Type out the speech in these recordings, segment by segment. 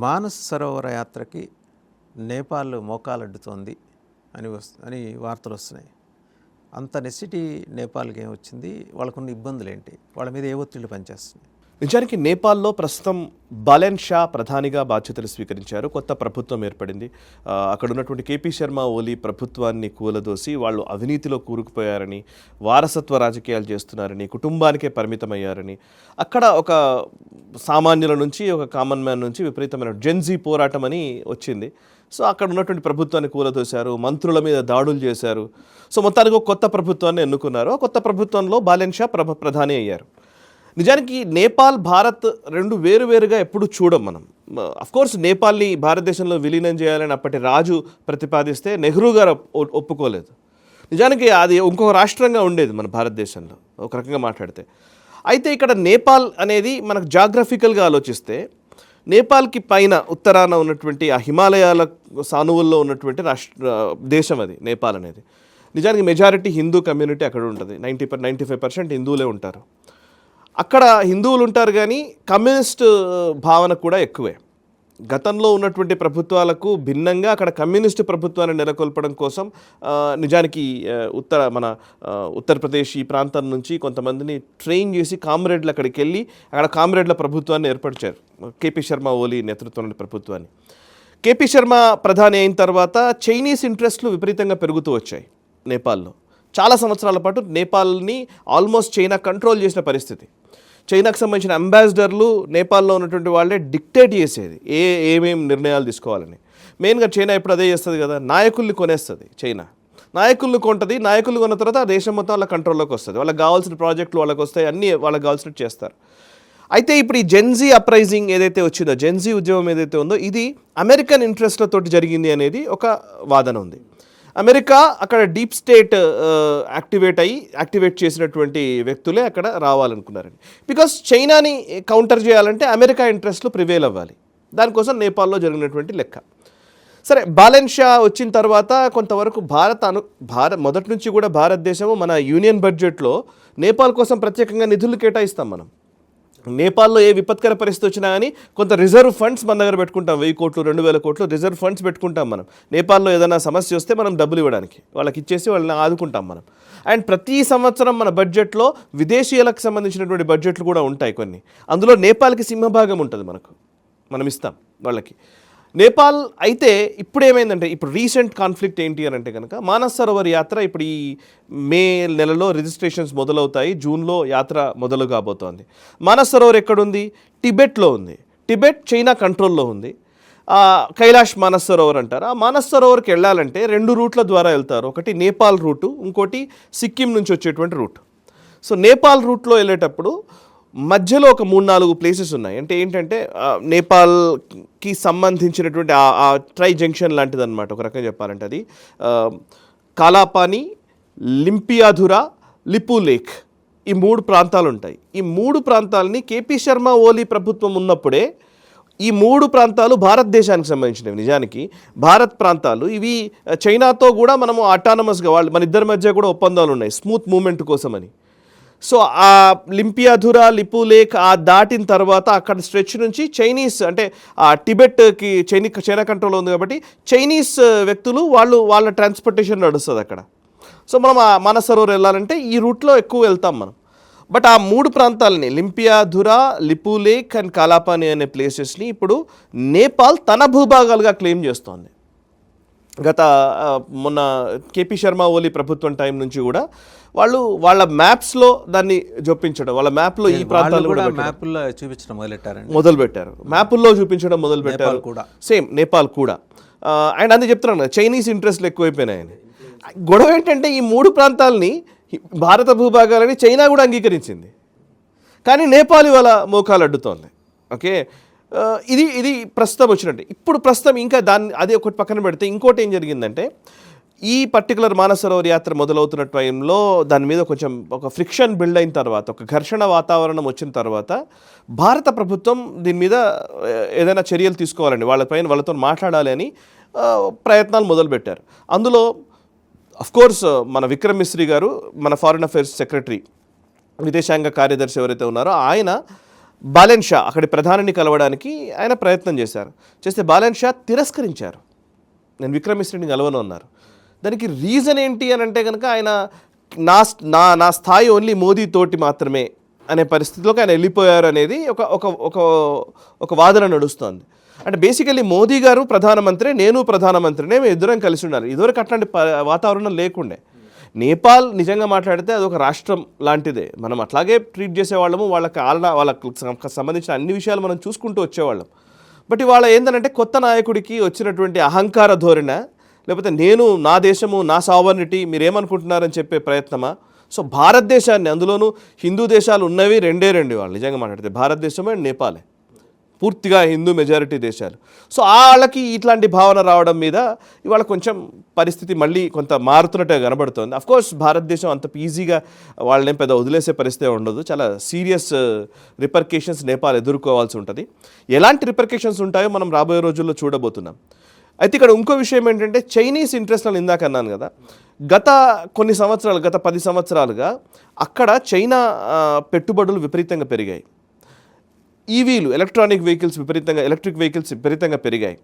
మానస సరోవర యాత్రకి నేపాల్ మోకాలడ్డుతోంది అని వార్తలు వస్తున్నాయి. అంత నెసిటీ నేపాల్కి ఏమొచ్చింది, వాళ్ళకున్న ఇబ్బందులు ఏంటి, వాళ్ళ మీద ఏ ఒత్తిళ్లు పనిచేస్తున్నాయి? నిజానికి నేపాల్లో ప్రస్తుతం బాలెన్ షా ప్రధానిగా బాధ్యతలు స్వీకరించారు. కొత్త ప్రభుత్వం ఏర్పడింది. అక్కడ ఉన్నటువంటి కేపీ శర్మ ఓలీ ప్రభుత్వాన్ని కూలదోసి వాళ్ళు అవినీతిలో కూరుకుపోయారని, వారసత్వ రాజకీయాలు చేస్తున్నారని, కుటుంబానికే పరిమితమయ్యారని, అక్కడ ఒక సామాన్యుల నుంచి ఒక కామన్ మ్యాన్ నుంచి విపరీతమైన జెన్జీ పోరాటం అని వచ్చింది. సో అక్కడ ఉన్నటువంటి ప్రభుత్వాన్ని కూలదోశారు, మంత్రుల మీద దాడులు చేశారు. సో మొత్తానికి ఒక కొత్త ప్రభుత్వాన్ని ఎన్నుకున్నారు. కొత్త ప్రభుత్వంలో బాలెన్ షా ప్రధాని అయ్యారు. నిజానికి నేపాల్, భారత్ రెండు వేరువేరుగా ఎప్పుడు చూడం మనం. అఫ్కోర్స్ నేపాల్ని భారతదేశంలో విలీనం చేయాలని అప్పటి రాజు ప్రతిపాదిస్తే నెహ్రూ గారు ఒప్పుకోలేదు. నిజానికి అది ఇంకొక రాష్ట్రంగా ఉండేది మన భారతదేశంలో ఒక రకంగా మాట్లాడితే. అయితే ఇక్కడ నేపాల్ అనేది మనకు జాగ్రఫికల్గా ఆలోచిస్తే నేపాల్కి పైన ఉత్తరాన ఉన్నటువంటి ఆ హిమాలయాల సానువుల్లో ఉన్నటువంటి దేశం అది నేపాల్ అనేది. నిజానికి మెజారిటీ హిందూ కమ్యూనిటీ అక్కడ ఉంటుంది. 95% హిందువులే ఉంటారు. అక్కడ హిందువులు ఉంటారు, కానీ కమ్యూనిస్ట్ భావన కూడా ఎక్కువే. గతంలో ఉన్నటువంటి ప్రభుత్వాలకు భిన్నంగా అక్కడ కమ్యూనిస్టు ప్రభుత్వాన్ని నెలకొల్పడం కోసం నిజానికి ఉత్తరప్రదేశ్ ఈ ప్రాంతం నుంచి కొంతమందిని ట్రైన్ చేసి కామ్రేడ్లు అక్కడికి వెళ్ళి అక్కడ కామ్రేడ్ల ప్రభుత్వాన్ని ఏర్పరిచారు, కేపీ శర్మ ఓలీ నేతృత్వంలోని ప్రభుత్వాన్ని. కేపీ శర్మ ప్రధాని అయిన తర్వాత చైనీస్ ఇంట్రెస్ట్లు విపరీతంగా పెరుగుతూ వచ్చాయి నేపాల్లో. చాలా సంవత్సరాల పాటు నేపాల్ని ఆల్మోస్ట్ చైనా కంట్రోల్ చేసిన పరిస్థితి. చైనాకు సంబంధించిన అంబాసిడర్లు నేపాల్లో ఉన్నటువంటి వాళ్ళే డిక్టేట్ చేసేది ఏమేమి నిర్ణయాలు తీసుకోవాలని. మెయిన్గా చైనా ఎప్పుడు అదే చేస్తుంది కదా, నాయకుల్ని కొనేస్తుంది. చైనా నాయకుల్ని కొంటుంది, నాయకులు కొన్న తర్వాత ఆ దేశం మొత్తం వాళ్ళ కంట్రోల్లోకి వస్తుంది. వాళ్ళకి కావాల్సిన ప్రాజెక్టులు వాళ్ళకి వస్తాయి, అన్నీ వాళ్ళకి కావాల్సినట్టు చేస్తారు. అయితే ఇప్పుడు ఈ జెన్జీ అప్రైజింగ్ ఏదైతే వచ్చిందో, జెన్జీ ఉద్యమం ఏదైతే ఉందో, ఇది అమెరికన్ ఇంట్రెస్ట్లతోటి జరిగింది అనేది ఒక వాదన ఉంది. అమెరికా అక్కడ డీప్ స్టేట్ యాక్టివేట్ చేసినటువంటి వ్యక్తులే అక్కడ రావాలనుకున్నారండి. బికాస్ చైనాని కౌంటర్ చేయాలంటే అమెరికా ఇంట్రెస్ట్లు ప్రివేల్ అవ్వాలి. దానికోసం నేపాల్లో జరిగినటువంటి లెక్క. సరే, బాలెన్ షా వచ్చిన తర్వాత కొంతవరకు మొదటి నుంచి కూడా భారతదేశము మన యూనియన్ బడ్జెట్లో నేపాల్ కోసం ప్రత్యేకంగా నిధులు కేటాయిస్తాం. మనం నేపాల్లో ఏ విపత్కర పరిస్థితి వచ్చినా కానీ కొంత రిజర్వ్ ఫండ్స్ మన దగ్గర పెట్టుకుంటాం. 1000 కోట్లు 2000 కోట్లు రిజర్వ్ ఫండ్స్ పెట్టుకుంటాం మనం. నేపాల్లో ఏదైనా సమస్య వస్తే మనం డబ్బులు ఇవ్వడానికి వాళ్ళకి ఇచ్చేసి వాళ్ళని ఆదుకుంటాం మనం. అండ్ ప్రతి సంవత్సరం మన బడ్జెట్లో విదేశీయులకు సంబంధించినటువంటి బడ్జెట్లు కూడా ఉంటాయి కొన్ని. అందులో నేపాల్కి సింహభాగం ఉంటుంది, మనం ఇస్తాం వాళ్ళకి. నేపాల్ అయితే ఇప్పుడు ఏమైందంటే, ఇప్పుడు రీసెంట్ కాన్ఫ్లిక్ట్ ఏంటి అని అంటే కనుక మానస్ సరోవర్ యాత్ర ఇప్పుడు ఈ మే నెలలో రిజిస్ట్రేషన్స్ మొదలవుతాయి. జూన్లో యాత్ర మొదలు కాబోతోంది. మానస్ సరోవర్ ఎక్కడుంది? టిబెట్లో ఉంది. టిబెట్ చైనా కంట్రోల్లో ఉంది. కైలాష్ మానస్ సరోవర్ అంటారు. ఆ మానస్ సరోవర్కి వెళ్ళాలంటే 2 రూట్ల ద్వారా వెళ్తారు. ఒకటి నేపాల్ రూటు, ఇంకోటి సిక్కిం నుంచి వచ్చేటువంటి రూట్. సో నేపాల్ రూట్లో వెళ్ళేటప్పుడు మధ్యలో ఒక 3-4 ప్లేసెస్ ఉన్నాయి. అంటే ఏంటంటే నేపాల్కి సంబంధించినటువంటి ఆ ట్రై జంక్షన్ లాంటిది అనమాట. ఒక రకంగా చెప్పాలంటే అది కాలాపాని, లింపియాధురా, లిపు లేక్, ఈ 3 ప్రాంతాలు ఉంటాయి. ఈ 3 ప్రాంతాలని కేపీ శర్మ ఓలీ ప్రభుత్వం ఉన్నప్పుడే ఈ 3 ప్రాంతాలు భారతదేశానికి సంబంధించినవి. నిజానికి భారత్ ప్రాంతాలు ఇవి చైనాతో కూడా మనము అటానమస్గా మన ఇద్దరి మధ్య కూడా ఒప్పందాలు ఉన్నాయి స్మూత్ మూమెంట్ కోసమని. సో ఆ లింపియాధురా, లిపు లేక్ దాటిన తర్వాత అక్కడ స్ట్రెచ్ నుంచి చైనీస్, అంటే ఆ టిబెట్కి చైనా కంట్రోల్ ఉంది కాబట్టి చైనీస్ వ్యక్తులు వాళ్ళ ట్రాన్స్పోర్టేషన్ నడుస్తుంది అక్కడ. సో మనం ఆ మానస్ సరోవర్ వెళ్ళాలంటే ఈ రూట్లో ఎక్కువ వెళ్తాం మనం. బట్ ఆ 3 ప్రాంతాలని లింపియాధురా, లిపు లేక్ అండ్ కాలాపాని అనే ప్లేసెస్ని ఇప్పుడు నేపాల్ తన భూభాగాలుగా క్లెయిమ్ చేస్తోంది. మొన్న కేపీ శర్మ ఓలీ ప్రభుత్వం టైం నుంచి కూడా వాళ్ళ మ్యాప్స్లో దాన్ని జొప్పించడం, వాళ్ళ మ్యాప్లో ఈ ప్రాంతాలు కూడా చూపించడం మొదలుపెట్టారు. మ్యాపుల్లో చూపించడం మొదలుపెట్టారు. సేమ్ నేపాల్ కూడా. అండ్ అందుకే చెప్తున్నాను, చైనీస్ ఇంట్రెస్ట్లు ఎక్కువైపోయినాయని. గొడవ ఏంటంటే ఈ 3 ప్రాంతాలని భారత భూభాగాలని చైనా కూడా అంగీకరించింది, కానీ నేపాల్ ఇవాళ మోకాలు అడ్డుతోంది. ఓకే, ఇది ప్రస్తుతం వచ్చినట్టు. ఇప్పుడు ప్రస్తుతం ఇంకా అది ఒకటి పక్కన పెడితే ఇంకోటి ఏం జరిగిందంటే, ఈ పర్టికులర్ మానస్ సరోవర్ యాత్ర మొదలవుతున్న టైంలో దాని మీద కొంచెం ఒక ఫ్రిక్షన్ బిల్డ్ అయిన తర్వాత, ఒక ఘర్షణ వాతావరణం వచ్చిన తర్వాత భారత ప్రభుత్వం దీని మీద ఏదైనా చర్యలు తీసుకోవాలని, వాళ్ళతో మాట్లాడాలి అని ప్రయత్నాలు మొదలుపెట్టారు. అందులో అఫ్కోర్స్ మన విక్రమ్ మిశ్రీ గారు, మన ఫారిన్ అఫైర్స్ సెక్రటరీ, విదేశాంగ కార్యదర్శి ఎవరైతే ఉన్నారో ఆయన బాలెన్ షా అక్కడి ప్రధానిని కలవడానికి ఆయన ప్రయత్నం చేస్తే బాలెన్ షా తిరస్కరించారు. నేను విక్రమ్ మిశ్రీని కలవను అన్నారు. దానికి రీజన్ ఏంటి అని అంటే కనుక ఆయన నా స్థాయి ఓన్లీ మోదీ తోటి మాత్రమే అనే పరిస్థితిలోకి ఆయన వెళ్ళిపోయారు అనేది ఒక వాదన నడుస్తోంది. అంటే బేసికలీ మోదీ గారు ప్రధానమంత్రి, నేను ప్రధానమంత్రినే, మేము ఇద్దరం కలిసి ఉన్నారు. ఇదివరకు అట్లాంటి వాతావరణం లేకుండే. నేపాల్ నిజంగా మాట్లాడితే అదొక రాష్ట్రం లాంటిదే. మనం అట్లాగే ట్రీట్ చేసేవాళ్ళము. వాళ్ళకి సంబంధించిన అన్ని విషయాలు మనం చూసుకుంటూ వచ్చేవాళ్ళం. బట్ ఇవాళ ఏంటంటే కొత్త నాయకుడికి వచ్చినటువంటి అహంకార ధోరణి, లేకపోతే నేను నా దేశము నా సావర్నిటీ మీరేమనుకుంటున్నారని చెప్పే ప్రయత్నమా? సో భారతదేశాన్ని, అందులోనూ హిందూ దేశాలు ఉన్నవి రెండు వాళ్ళు నిజంగా మాట్లాడితే భారతదేశమే అండ్ నేపాలే, పూర్తిగా హిందూ మెజారిటీ దేశాలు. సో వాళ్ళకి ఇట్లాంటి భావన రావడం మీద ఇవాళ కొంచెం పరిస్థితి మళ్ళీ కొంత మారుతున్నట్టుగా కనబడుతుంది. అఫ్కోర్స్ భారతదేశం అంత ఈజీగా వాళ్ళని పెద్ద వదిలేసే పరిస్థితి ఉండదు. చాలా సీరియస్ రిపర్కేషన్స్ నేపాల్ ఎదుర్కోవాల్సి ఉంటుంది. ఎలాంటి రిపర్కేషన్స్ ఉంటాయో మనం రాబోయే రోజుల్లో చూడబోతున్నాం. అయితే ఇక్కడ ఇంకో విషయం ఏంటంటే చైనీస్ ఇంట్రెస్ట్లను ఇందాక అన్నాను కదా, గత 10 సంవత్సరాలుగా అక్కడ చైనా పెట్టుబడులు విపరీతంగా పెరిగాయి. ఈవీలు, ఎలక్ట్రిక్ వెహికల్స్ విపరీతంగా పెరిగాయి.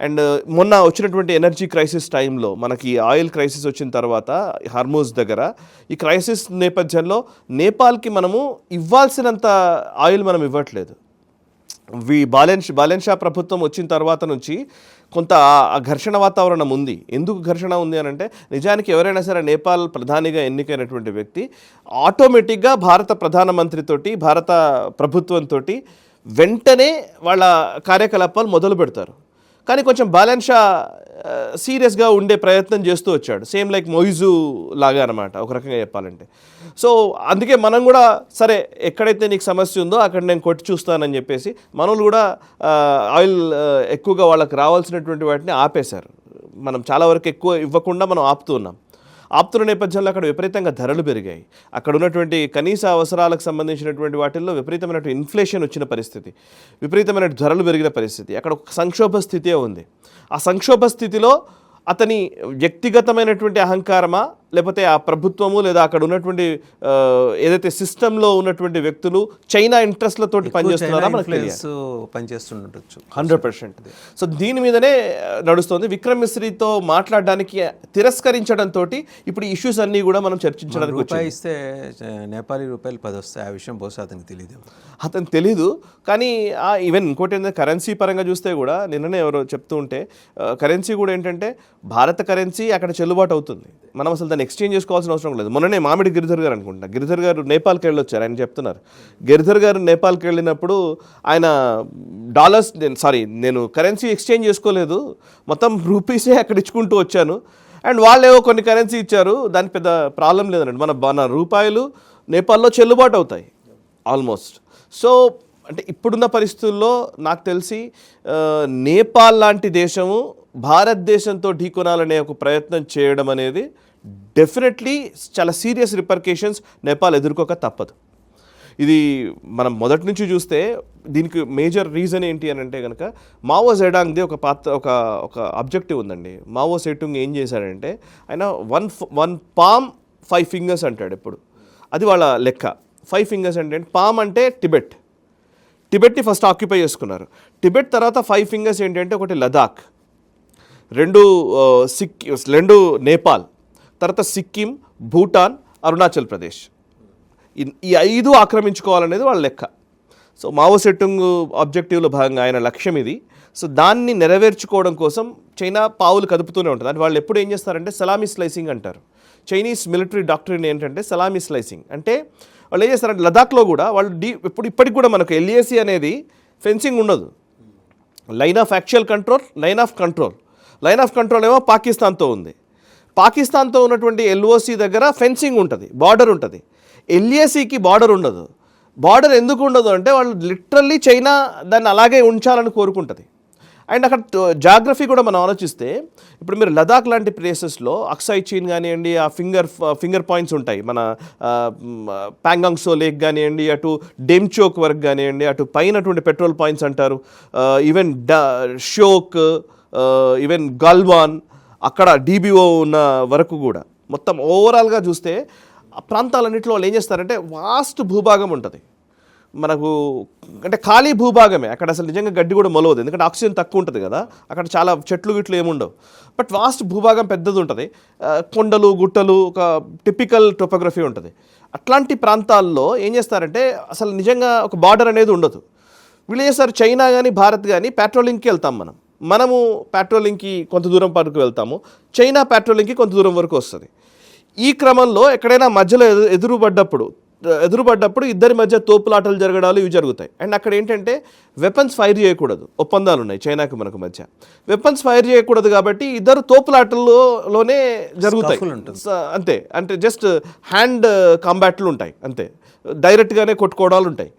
అండ్ మొన్న వచ్చినటువంటి ఎనర్జీ క్రైసిస్ టైంలో, మనకి ఆయిల్ క్రైసిస్ వచ్చిన తర్వాత హార్మోజ్ దగ్గర, ఈ క్రైసిస్ నేపథ్యంలో నేపాల్కి మనము ఇవ్వాల్సినంత ఆయిల్ మనం ఇవ్వట్లేదు. బాలెన్ షా ప్రభుత్వం వచ్చిన తర్వాత నుంచి కొంత ఘర్షణ వాతావరణం ఉంది. ఎందుకు ఘర్షణ ఉంది అని అంటే, నిజానికి ఎవరైనా సరే నేపాల్ ప్రధానిగా ఎన్నికైనటువంటి వ్యక్తి ఆటోమేటిక్గా భారత ప్రధానమంత్రితోటి, భారత ప్రభుత్వంతో వెంటనే వాళ్ళ కార్యకలాపాలు మొదలు పెడతారు. కానీ కొంచెం బాలెన్ షా సీరియస్గా ఉండే ప్రయత్నం చేస్తూ వచ్చాడు. సేమ్ లైక్ మొయిజు లాగా అనమాట, ఒక రకంగా చెప్పాలంటే. సో అందుకే మనం కూడా సరే ఎక్కడైతే నీకు సమస్య ఉందో అక్కడ నేను కొట్టి చూస్తానని చెప్పేసి మనోళ్ళు కూడా ఆయిల్ ఎక్కువగా వాళ్ళకి రావాల్సినటువంటి వాటిని ఆపేశారు. మనం చాలా వరకు ఎక్కువ ఇవ్వకుండా మనం ఆపుతున్న నేపథ్యంలో అక్కడ విపరీతంగా ధరలు పెరిగాయి. అక్కడ ఉన్నటువంటి కనీస అవసరాలకు సంబంధించినటువంటి వాటిల్లో విపరీతమైనటువంటి ఇన్ఫ్లేషన్ వచ్చిన పరిస్థితి, విపరీతమైన ధరలు పెరిగిన పరిస్థితి, అక్కడ ఒక సంక్షోభ స్థితే ఉంది. ఆ సంక్షోభ స్థితిలో అతని వ్యక్తిగతమైనటువంటి అహంకారమా, లేకపోతే ఆ ప్రభుత్వము, లేదా అక్కడ ఉన్నటువంటి ఏదైతే సిస్టంలో ఉన్నటువంటి వ్యక్తులు చైనా ఇంట్రెస్ట్లతోటి పనిచేస్తున్నారా మనకు పనిచేస్తుండొచ్చు 100%. సో దీని మీదనే నడుస్తుంది. విక్రమ్ మిశ్రీతో మాట్లాడడానికి తిరస్కరించడంతో ఇప్పుడు ఇష్యూస్ అన్నీ కూడా మనం చర్చించడానికి రూపాయి ఇస్తే నేపాలీ రూపాయలు 10 వస్తాయి. ఆ విషయం బహుశా అతనికి తెలీదు. కానీ ఈవెన్ ఇంకోటి ఏంటంటే కరెన్సీ పరంగా చూస్తే కూడా, నిన్ననే ఎవరో చెప్తూ ఉంటే, కరెన్సీ కూడా ఏంటంటే భారత కరెన్సీ అక్కడ చెల్లుబాటు అవుతుంది. మనం అసలు దాన్ని ఎక్స్చేంజ్ చేసుకోవాల్సిన అవసరం లేదు. మొన్ననే మామిడి గిరిధర్ గారు అనుకుంటా, గిరిధర్ గారు నేపాల్కి వెళ్ళొచ్చారు. ఆయన చెప్తున్నారు, గిరిధర్ గారు నేపాల్కి వెళ్ళినప్పుడు ఆయన నేను కరెన్సీ ఎక్స్చేంజ్ చేసుకోలేదు, మొత్తం రూపీసే అక్కడ ఇచ్చుకుంటూ వచ్చాను. అండ్ వాళ్ళేవో కొన్ని కరెన్సీ ఇచ్చారు, దానికి పెద్ద ప్రాబ్లం లేదన్నట్టు. మన రూపాయలు నేపాల్లో చెల్లుబాటు అవుతాయి ఆల్మోస్ట్. సో అంటే ఇప్పుడున్న పరిస్థితుల్లో నాకు తెలిసి నేపాల్ లాంటి దేశము భారతదేశంతో ఢీకొనాలనే ఒక ప్రయత్నం చేయడం అనేది డెఫినెట్లీ చాలా సీరియస్ రిపర్కేషన్స్ నేపాల్ ఎదుర్కోక తప్పదు. ఇది మనం మొదటి నుంచి చూస్తే దీనికి మేజర్ రీజన్ ఏంటి అని అంటే కనుక, మావో జెడాంగ్ది ఒక అబ్జెక్టివ్ ఉందండి. మావో సెటుంగ్ ఏం చేశాడంటే, ఆయన వన్ పామ్ 5 ఫింగర్స్ అంటాడు ఎప్పుడు. అది వాళ్ళ లెక్క. 5 ఫింగర్స్ అంటే, పామ్ అంటే టిబెట్ని ఫస్ట్ ఆక్యుపై చేసుకున్నారు. టిబెట్ తర్వాత 5 ఫింగర్స్ ఏంటంటే, ఒకటి లదాఖ్, 2 నేపాల్, తర్వాత సిక్కిం, భూటాన్, అరుణాచల్ ప్రదేశ్. ఈ 5 ఆక్రమించుకోవాలనేది వాళ్ళ లెక్క. సో మావో సెటుంగ్ ఆబ్జెక్టివ్లో భాగంగా ఆయన లక్ష్యం ఇది. సో దాన్ని నెరవేర్చుకోవడం కోసం చైనా పావులు కదుపుతూనే ఉంటుంది. అంటే వాళ్ళు ఎప్పుడు ఏం చేస్తారంటే సలామీ స్లైసింగ్ అంటారు. చైనీస్ మిలిటరీ డాక్టరీన్ ఏంటంటే సలామీ స్లైసింగ్. అంటే వాళ్ళు ఏం చేస్తారంటే లదాఖ్లో కూడా వాళ్ళు ఇప్పటికి కూడా మనకు ఎల్ఏసి అనేది ఫెన్సింగ్ ఉండదు. Line of actual control, line of control ఏమో పాకిస్తాన్తో ఉంది. పాకిస్తాన్తో ఉన్నటువంటి ఎల్ఓసి దగ్గర ఫెన్సింగ్ ఉంటుంది, బార్డర్ ఉంటుంది. ఎల్ఏసికి బార్డర్ ఉండదు. బార్డర్ ఎందుకు ఉండదు అంటే, వాళ్ళు లిటరల్లీ చైనా దాన్ని అలాగే ఉంచాలని కోరుకుంటుంది. అండ్ అక్కడ జాగ్రఫీ కూడా మనం ఆలోచిస్తే, ఇప్పుడు మీరు లదాఖ్ లాంటి ప్లేసెస్లో అక్సాయ్ చీన్ కానివ్వండి, ఆ ఫింగర్ పాయింట్స్ ఉంటాయి. మన ప్యాంగాంగ్ సో లేక్ కానివ్వండి, అటు డెమ్చోక్ వరకు కానివ్వండి, అటు పైనటువంటి పెట్రోల్ పాయింట్స్ అంటారు, ఈవెన్ షోక్, ఈవెన్ గల్వాన్, అక్కడ డిబిఓ ఉన్న వరకు కూడా మొత్తం ఓవరాల్గా చూస్తే ఆ ప్రాంతాలన్నింటిలో వాళ్ళు ఏం చేస్తారంటే వాస్ట్ భూభాగం ఉంటుంది. మనకు అంటే ఖాళీ భూభాగమే, అక్కడ అసలు నిజంగా గడ్డి కూడా మొలవదు, ఎందుకంటే ఆక్సిజన్ తక్కువ ఉంటుంది కదా, అక్కడ చాలా చెట్లు గిట్లు ఏముండవు. బట్ వాస్ట్ భూభాగం పెద్దది ఉంటుంది, కొండలు గుట్టలు, ఒక టిపికల్ టోపోగ్రఫీ ఉంటుంది. అట్లాంటి ప్రాంతాల్లో ఏం చేస్తారంటే అసలు నిజంగా ఒక బార్డర్ అనేది ఉండదు. వీళ్ళు ఏం చేస్తారు, చైనా కానీ భారత్ కానీ పెట్రోలింగ్కి వెళ్తాం మనము పెట్రోలింగ్కి కొంత దూరం వరకు వెళ్తాము, చైనా పెట్రోలింగ్కి కొంత దూరం వరకు వస్తుంది. ఈ క్రమంలో ఎక్కడైనా మధ్యలో ఎదురుపడ్డప్పుడు ఇద్దరి మధ్య తోపులాటలు జరగడాలు ఇవి జరుగుతాయి. అండ్ అక్కడ ఏంటంటే వెపన్స్ ఫైర్ చేయకూడదు, ఒప్పందాలు ఉన్నాయి చైనాకి మనకు మధ్య. వెపన్స్ ఫైర్ చేయకూడదు కాబట్టి ఇద్దరు తోపులాటల్లోనే జరుగుతాయి అంతే. అంటే జస్ట్ హ్యాండ్ కాంబాట్లు ఉంటాయి అంతే, డైరెక్ట్గానే కొట్టుకోవడాలు ఉంటాయి.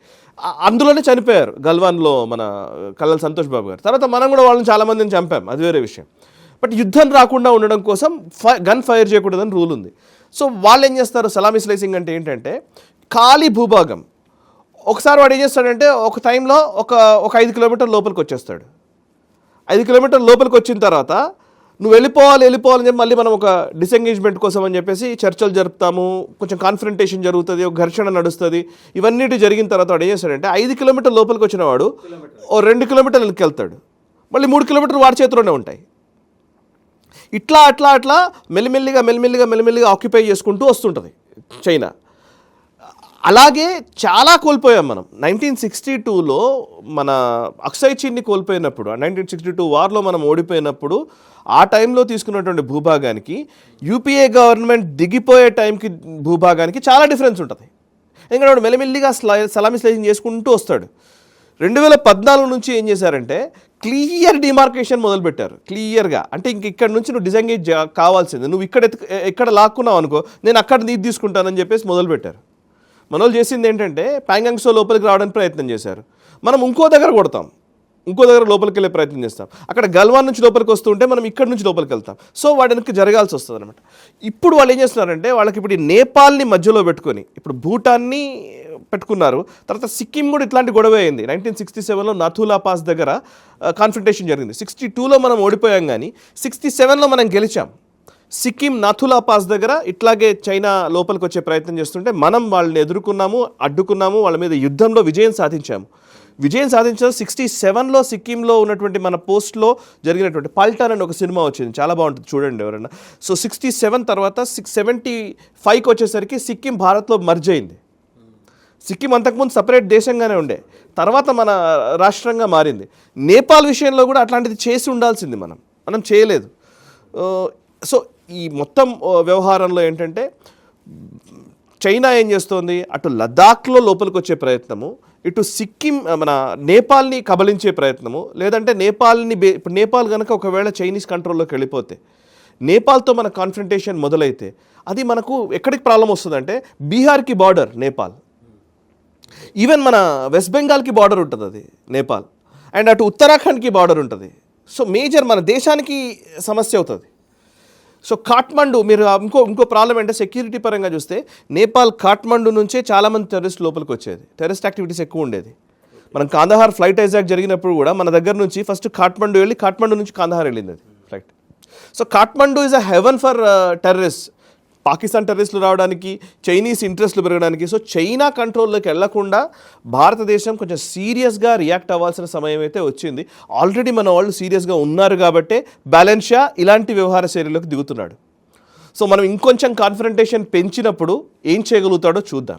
అందులోనే చనిపోయారు గల్వాన్లో మన కల్లల్ సంతోష్ బాబు గారు. తర్వాత మనం కూడా వాళ్ళని చాలామందిని చంపాం, అది వేరే విషయం. బట్ యుద్ధం రాకుండా ఉండడం కోసం గన్ ఫైర్ చేయకూడదని రూల్ ఉంది. సో వాళ్ళు ఏం చేస్తారు, సలామీ స్లైసింగ్ అంటే ఏంటంటే ఖాళీ భూభాగం. ఒకసారి వాడు ఏం చేస్తాడంటే ఒక టైంలో ఒక 5 కిలోమీటర్ల లోపలికి వచ్చేస్తాడు. 5 కిలోమీటర్ల లోపలికి వచ్చిన తర్వాత నువ్వు వెళ్ళిపోవాలని చెప్పి మళ్ళీ మనం ఒక డిసెంగేజ్మెంట్ కోసం అని చెప్పేసి చర్చలు జరుపుతాము, కొంచెం కాన్ఫ్రంటేషన్ జరుగుతుంది, ఒక ఘర్షణ నడుస్తుంది. ఇవన్నిటి జరిగిన తర్వాత వాడు ఏం చేస్తాడంటే 5 కిలోమీటర్ల లోపలికి వచ్చిన వాడు 2 కిలోమీటర్లు వెనక్కి వెళ్తాడు, మళ్ళీ 3 కిలోమీటర్లు వాడి చేతిలోనే ఉంటాయి. ఇట్లా మెల్లిమెల్లిగా ఆక్యుపై చేసుకుంటూ వస్తుంటుంది చైనా. అలాగే చాలా కోల్పోయాం మనం. 1962లో మన అక్సై చీన్ని కోల్పోయినప్పుడు, 1962 వార్లో మనం ఓడిపోయినప్పుడు ఆ టైంలో తీసుకున్నటువంటి భూభాగానికి యూపీఏ గవర్నమెంట్ దిగిపోయే టైంకి భూభాగానికి చాలా డిఫరెన్స్ ఉంటుంది. ఎందుకంటే వాడు మెల్లిమెల్లిగా సలామీ స్లైసింగ్ చేసుకుంటూ వస్తాడు. 2014 నుంచి ఏం చేశారంటే క్లియర్ డిమార్కేషన్ మొదలుపెట్టారు. క్లియర్గా అంటే ఇక్కడ నుంచి నువ్వు డిసెంగేజ్ కావాల్సింది, నువ్వు ఎక్కడ లాక్కున్నావు అనుకో నేను అక్కడ నీది తీసుకుంటానని చెప్పేసి మొదలుపెట్టారు. మన వాళ్ళు చేసింది ఏంటంటే ప్యాంగాంగ్సో లోపలికి రావడానికి ప్రయత్నం చేశారు, మనం ఇంకో దగ్గర కొడతాం, ఇంకో దగ్గర లోపలికి వెళ్ళే ప్రయత్నం చేస్తాం. అక్కడ గల్వాన్ నుంచి లోపలికి వస్తుంటే మనం ఇక్కడ నుంచి లోపలికి వెళ్తాం. సో వాడికి జరగాల్సి వస్తుంది అనమాట. ఇప్పుడు వాళ్ళు ఏం చేస్తున్నారంటే వాళ్ళకి ఇప్పుడు ఈ నేపాల్ని మధ్యలో పెట్టుకొని ఇప్పుడు భూటాన్ని పెట్టుకున్నారు. తర్వాత సిక్కిం కూడా ఇట్లాంటి గొడవ అయింది. 1967లో నాథులా పాస్ దగ్గర కాన్ఫ్రంటేషన్ జరిగింది. 62లో మనం ఓడిపోయాం, కానీ 67లో మనం గెలిచాం. సిక్కిం నాథులా పాస్ దగ్గర ఇట్లాగే చైనా లోపలికి వచ్చే ప్రయత్నం చేస్తుంటే మనం వాళ్ళని ఎదుర్కొన్నాము, అడ్డుకున్నాము, వాళ్ళ మీద యుద్ధంలో విజయం సాధించాము. 67లో సిక్కింలో ఉన్నటువంటి మన పోస్ట్లో జరిగినటువంటి పల్టన్ అని ఒక సినిమా వచ్చింది, చాలా బాగుంటుంది, చూడండి ఎవరైనా. సో 67 తర్వాత 75కి వచ్చేసరికి సిక్కిం భారత్లో మర్జ్ అయింది. సిక్కిం అంతకుముందు సపరేట్ దేశంగానే ఉండే, తర్వాత మన రాష్ట్రంగా మారింది. నేపాల్ విషయంలో కూడా అట్లాంటిది చేసి ఉండాల్సింది, మనం చేయలేదు. సో ఈ మొత్తం వ్యవహారంలో ఏంటంటే చైనా ఏం చేస్తోంది, అటు లద్దాఖ్లో లోపలికి వచ్చే ప్రయత్నము, ఇటు సిక్కిం మన నేపాల్ని కబలించే ప్రయత్నము, లేదంటే ఇప్పుడు నేపాల్ కనుక ఒకవేళ చైనీస్ కంట్రోల్లోకి వెళ్ళిపోతే, నేపాల్తో మన కాన్ఫ్రంటేషన్ మొదలైతే అది మనకు ఎక్కడికి ప్రాబ్లం వస్తుందంటే బీహార్కి బార్డర్ నేపాల్, ఈవెన్ మన వెస్ట్ బెంగాల్కి బార్డర్ ఉంటుంది అది నేపాల్, అండ్ అటు ఉత్తరాఖండ్కి బార్డర్ ఉంటుంది. సో మేజర్ మన దేశానికి సమస్య అవుతుంది. సో కాఠ్మండు మీరు ఇంకో ప్రాబ్లం అంటే సెక్యూరిటీ పరంగా చూస్తే నేపాల్ కాఠ్మండు నుంచే చాలామంది టెర్రరిస్ట్ లోపలికి వచ్చేది, టెర్రరిస్ట్ యాక్టివిటీస్ ఎక్కువ ఉండేది. మనం కాందహార్ ఫ్లైట్ హైజాక్ జరిగినప్పుడు కూడా మన దగ్గర నుంచి ఫస్ట్ కాఠ్మండు వెళ్ళి కాఠ్మండు నుంచి కాందహార్ వెళ్ళింది అది flight. So Kathmandu is a haven for terrorist. Pakistan టెర్రరిస్టులు రావడానికి, చైనీస్ ఇంట్రెస్ట్లు పెరగడానికి. సో చైనా కంట్రోల్లోకి వెళ్లకుండా భారతదేశం కొంచెం సీరియస్గా రియాక్ట్ అవ్వాల్సిన సమయం అయితే వచ్చింది. ఆల్రెడీ మన వాళ్ళు సీరియస్గా ఉన్నారు కాబట్టే బ్యాలెన్స్ షా ఇలాంటి వ్యవహార శైలిలోకి దిగుతున్నాడు. సో మనం ఇంకొంచెం కాన్ఫ్రంటేషన్ పెంచినప్పుడు ఏం చేయగలుగుతాడో చూద్దాం.